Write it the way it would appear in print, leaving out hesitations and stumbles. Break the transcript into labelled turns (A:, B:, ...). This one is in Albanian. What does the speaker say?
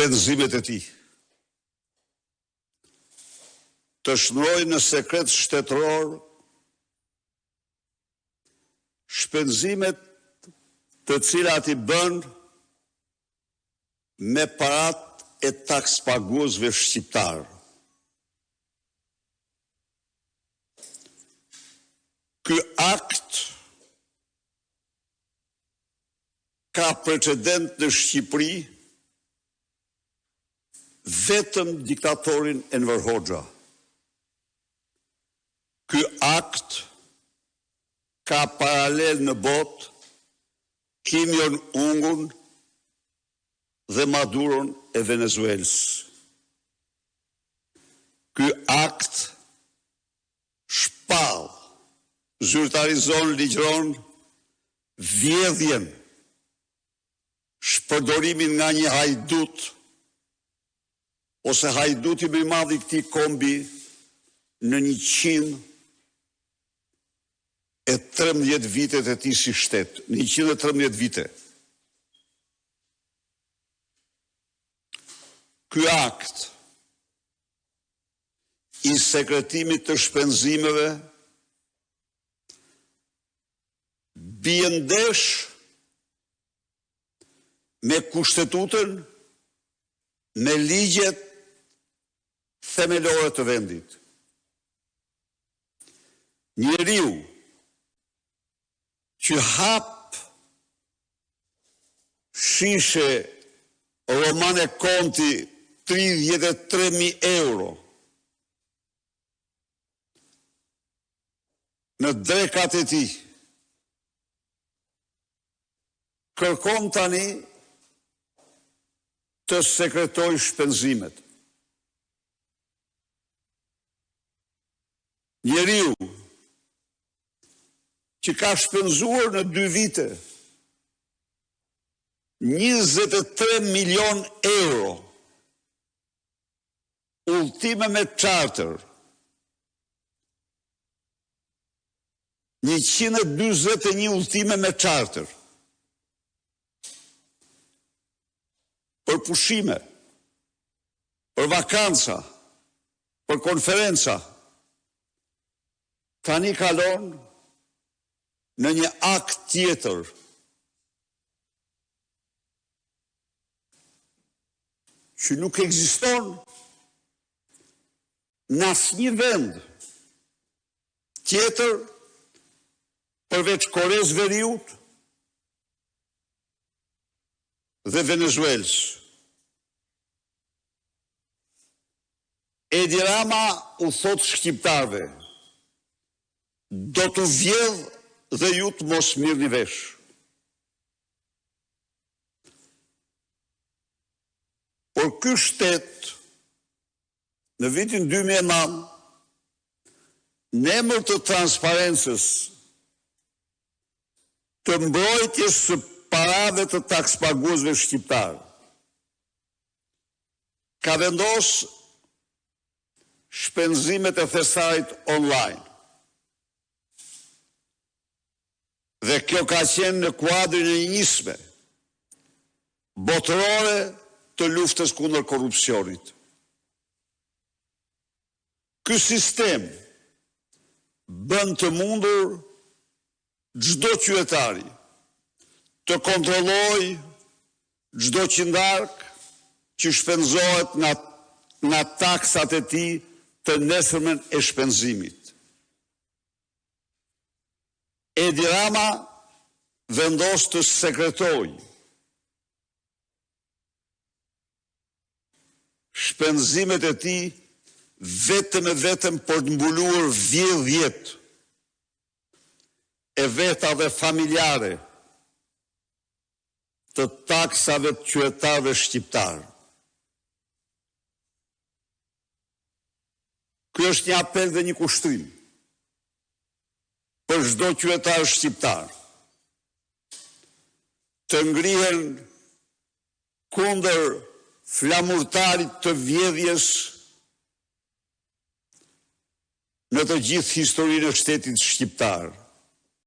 A: shpenzimet e tij. Të shndrojë në sekret shtetëror shpenzimet të cilat i bën me parat e takspaguesve shqiptar. Ky akt ka precedent në Shqipëri vetëm diktatorin Enver Hoxha. Ky akt ka paralel në botë Kim Jong-un dhe Maduron e Venezuelës. Ky akt shpall, zyrtarizon, ligjëron vjedhjen, shpërdorimin nga një hajdut ose hajduti më i madh i këtij kombi në 113 vitet e tij si shtet, në 113 vite. Ky akt i sekretimit të shpenzimeve bie ndesh me kushtetutën, me ligjet themelore të vendit. Njeriu që hap shishe Romane Konti 33.000 euro në drekat e tij, kërkon tani të sekretoj shpenzimet. Njeriu që ka shpenzuar në 2 vite 23 milion euro udhëtime me charter, 141 udhëtime me charter, për pushime, për vakanca, për konferenca, tani kalon në një akt tjetër. Që nuk ekziston në asnjë vend tjetër përveç Koreas Veriut dhe Venezuelës. Edi Rama u thot shqiptarve, do të vjedh dhe ju të mos mirëni vesh. Por ky shtet, në vitin 2009, në emër të transparencës, të mbrojtjes së parave të takspaguesve shqiptar, ka vendos shpenzimet e thesarit online. Dhe kjo ka qenë në kuadrin e një nisme botërore të luftës kundër korrupsionit. Ky sistem bën të mundur çdo qytetari të kontrollojë çdo qindark që shpenzohet nga taksat e tij të nesërmen e shpenzimit. Edi Rama vendos të sekretojë shpenzimet e tij vetëm për të mbuluar vjedhjet e vetave familjare të taksave të qytetarëve shqiptar. Ky është një apel dhe një kushtrim për çdo qytetar shqiptar të ngrihen kundër flamurtarit të vjedhjes në të gjithë historinë e shtetit shqiptar.